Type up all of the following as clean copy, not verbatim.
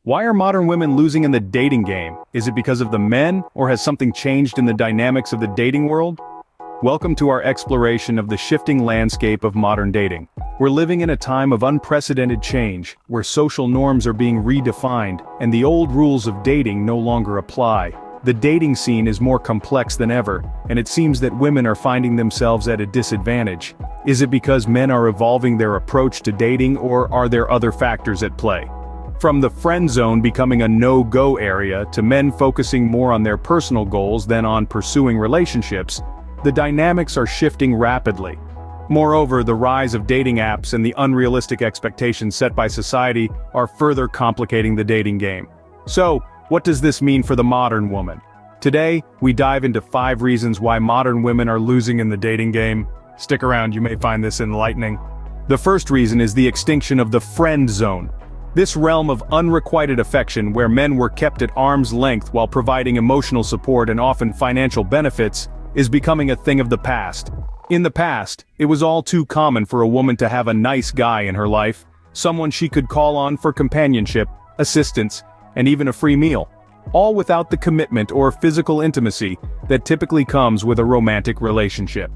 Why are modern women losing in the dating game? Is it because of the men, or has something changed in the dynamics of the dating world? Welcome to our exploration of the shifting landscape of modern dating. We're living in a time of unprecedented change, where social norms are being redefined, and the old rules of dating no longer apply. The dating scene is more complex than ever, and it seems that women are finding themselves at a disadvantage. Is it because men are evolving their approach to dating, or are there other factors at play? From the friend zone becoming a no-go area to men focusing more on their personal goals than on pursuing relationships, the dynamics are shifting rapidly. Moreover, the rise of dating apps and the unrealistic expectations set by society are further complicating the dating game. So, what does this mean for the modern woman? Today, we dive into 5 reasons why modern women are losing in the dating game. Stick around, you may find this enlightening. The first reason is the extinction of the friend zone. This realm of unrequited affection where men were kept at arm's length while providing emotional support and often financial benefits is becoming a thing of the past. In the past, it was all too common for a woman to have a nice guy in her life, someone she could call on for companionship, assistance, and even a free meal, all without the commitment or physical intimacy that typically comes with a romantic relationship.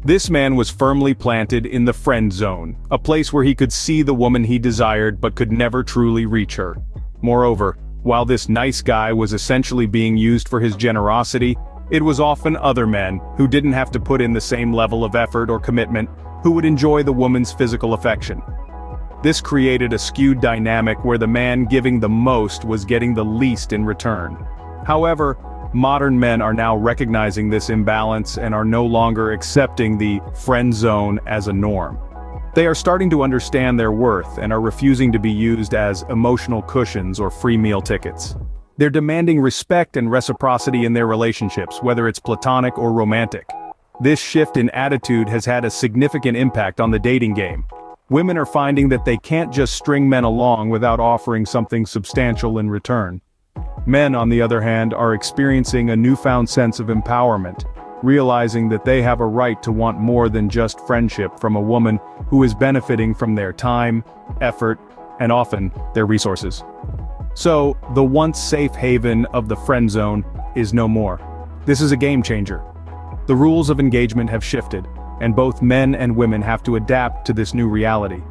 This man was firmly planted in the friend zone, a place where he could see the woman he desired but could never truly reach her. Moreover, while this nice guy was essentially being used for his generosity, it was often other men, who didn't have to put in the same level of effort or commitment, who would enjoy the woman's physical affection. This created a skewed dynamic where the man giving the most was getting the least in return. However, modern men are now recognizing this imbalance and are no longer accepting the friend zone as a norm. They are starting to understand their worth and are refusing to be used as emotional cushions or free meal tickets. They're demanding respect and reciprocity in their relationships, whether it's platonic or romantic. This shift in attitude has had a significant impact on the dating game. Women are finding that they can't just string men along without offering something substantial in return. Men, on the other hand, are experiencing a newfound sense of empowerment, realizing that they have a right to want more than just friendship from a woman who is benefiting from their time, effort, and often, their resources. So, the once safe haven of the friend zone is no more. This is a game changer. The rules of engagement have shifted, and both men and women have to adapt to this new reality.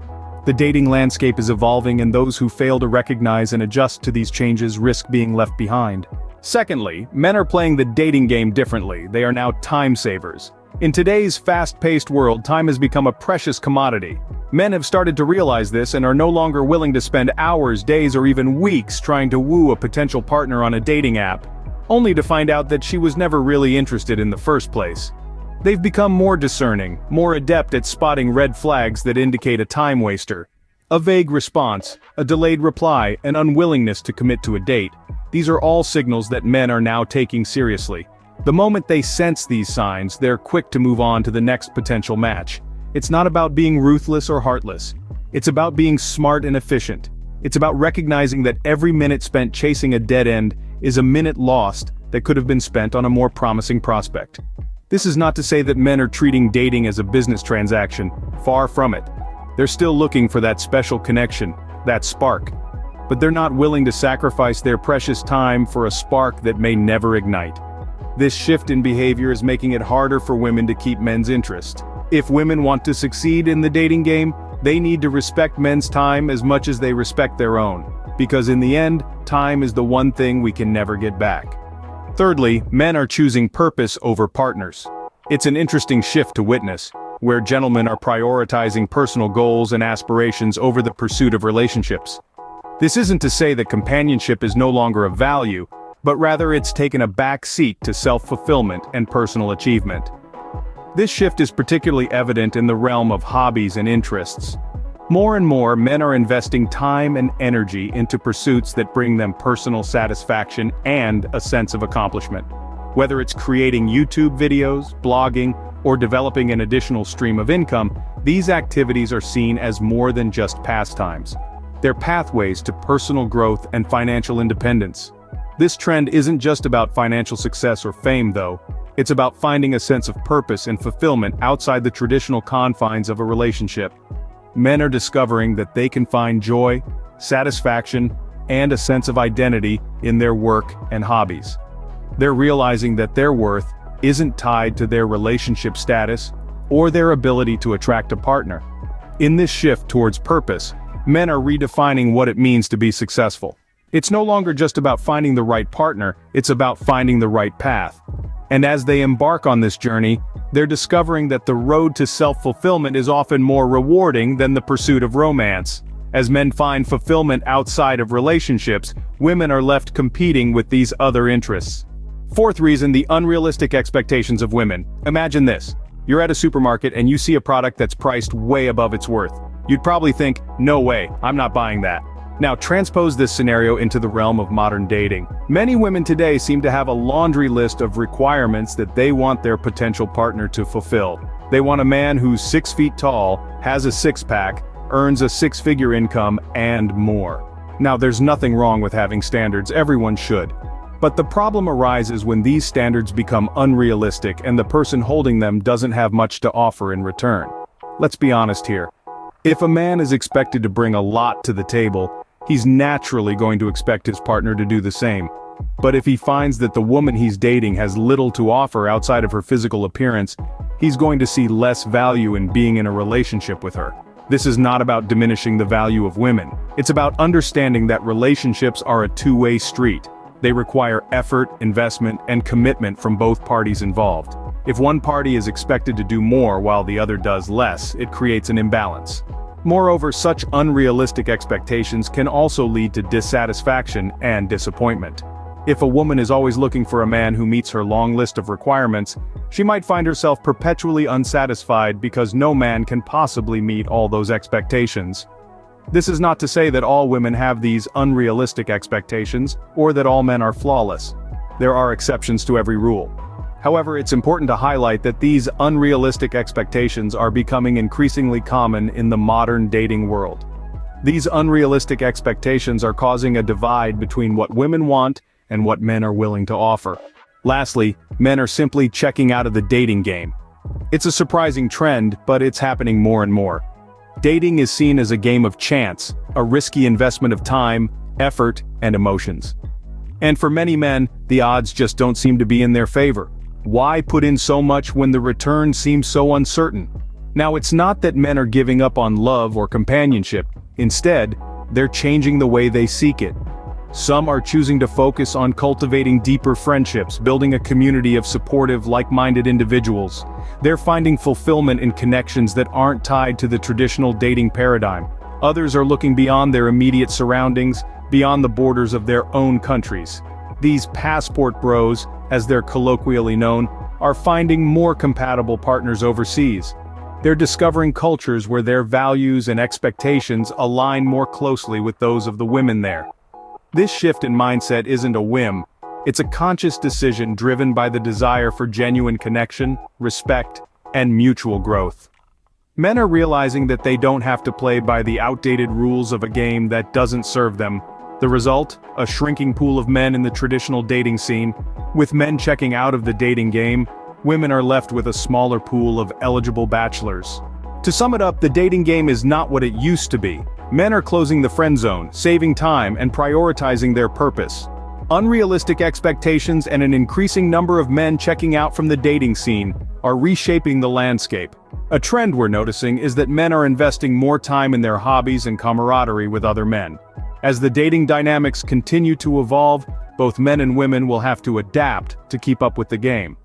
The dating landscape is evolving, and those who fail to recognize and adjust to these changes risk being left behind. Secondly, men are playing the dating game differently. They are now time savers. In today's fast-paced world, time has become a precious commodity. Men have started to realize this and are no longer willing to spend hours, days, or even weeks trying to woo a potential partner on a dating app, only to find out that she was never really interested in the first place. They've become more discerning, more adept at spotting red flags that indicate a time waster. A vague response, a delayed reply, an unwillingness to commit to a date. These are all signals that men are now taking seriously. The moment they sense these signs, they're quick to move on to the next potential match. It's not about being ruthless or heartless. It's about being smart and efficient. It's about recognizing that every minute spent chasing a dead end is a minute lost that could have been spent on a more promising prospect. This is not to say that men are treating dating as a business transaction, far from it. They're still looking for that special connection, that spark. But they're not willing to sacrifice their precious time for a spark that may never ignite. This shift in behavior is making it harder for women to keep men's interest. If women want to succeed in the dating game, they need to respect men's time as much as they respect their own. Because in the end, time is the one thing we can never get back. Thirdly, men are choosing purpose over partners. It's an interesting shift to witness, where gentlemen are prioritizing personal goals and aspirations over the pursuit of relationships. This isn't to say that companionship is no longer of value, but rather it's taken a back seat to self-fulfillment and personal achievement. This shift is particularly evident in the realm of hobbies and interests. More and more, men are investing time and energy into pursuits that bring them personal satisfaction and a sense of accomplishment. Whether it's creating YouTube videos, blogging, or developing an additional stream of income, these activities are seen as more than just pastimes. They're pathways to personal growth and financial independence. This trend isn't just about financial success or fame, though. It's about finding a sense of purpose and fulfillment outside the traditional confines of a relationship. Men are discovering that they can find joy, satisfaction, and a sense of identity in their work and hobbies. They're realizing that their worth isn't tied to their relationship status or their ability to attract a partner. In this shift towards purpose, men are redefining what it means to be successful. It's no longer just about finding the right partner, it's about finding the right path. And as they embark on this journey, they're discovering that the road to self-fulfillment is often more rewarding than the pursuit of romance. As men find fulfillment outside of relationships, women are left competing with these other interests. Fourth reason, the unrealistic expectations of women. Imagine this. You're at a supermarket and you see a product that's priced way above its worth. You'd probably think, no way, I'm not buying that. Now transpose this scenario into the realm of modern dating. Many women today seem to have a laundry list of requirements that they want their potential partner to fulfill. They want a man who's 6 feet tall, has a six-pack, earns a six-figure income, and more. Now there's nothing wrong with having standards, everyone should. But the problem arises when these standards become unrealistic and the person holding them doesn't have much to offer in return. Let's be honest here. If a man is expected to bring a lot to the table, he's naturally going to expect his partner to do the same. But if he finds that the woman he's dating has little to offer outside of her physical appearance, he's going to see less value in being in a relationship with her. This is not about diminishing the value of women. It's about understanding that relationships are a two-way street. They require effort, investment, and commitment from both parties involved. If one party is expected to do more while the other does less, it creates an imbalance. Moreover, such unrealistic expectations can also lead to dissatisfaction and disappointment. If a woman is always looking for a man who meets her long list of requirements, she might find herself perpetually unsatisfied because no man can possibly meet all those expectations. This is not to say that all women have these unrealistic expectations, or that all men are flawless. There are exceptions to every rule. However, it's important to highlight that these unrealistic expectations are becoming increasingly common in the modern dating world. These unrealistic expectations are causing a divide between what women want and what men are willing to offer. Lastly, men are simply checking out of the dating game. It's a surprising trend, but it's happening more and more. Dating is seen as a game of chance, a risky investment of time, effort, and emotions. And for many men, the odds just don't seem to be in their favor. Why put in so much when the return seems so uncertain? Now, it's not that men are giving up on love or companionship. Instead, they're changing the way they seek it. Some are choosing to focus on cultivating deeper friendships, building a community of supportive, like-minded individuals. They're finding fulfillment in connections that aren't tied to the traditional dating paradigm. Others are looking beyond their immediate surroundings, beyond the borders of their own countries. These passport bros, as they're colloquially known, are finding more compatible partners overseas. They're discovering cultures where their values and expectations align more closely with those of the women there. This shift in mindset isn't a whim. It's a conscious decision driven by the desire for genuine connection, respect, and mutual growth. Men are realizing that they don't have to play by the outdated rules of a game that doesn't serve them. The result? A shrinking pool of men in the traditional dating scene. With men checking out of the dating game, women are left with a smaller pool of eligible bachelors. To sum it up, the dating game is not what it used to be. Men are closing the friend zone, saving time, and prioritizing their purpose. Unrealistic expectations and an increasing number of men checking out from the dating scene are reshaping the landscape. A trend we're noticing is that men are investing more time in their hobbies and camaraderie with other men. As the dating dynamics continue to evolve, both men and women will have to adapt to keep up with the game.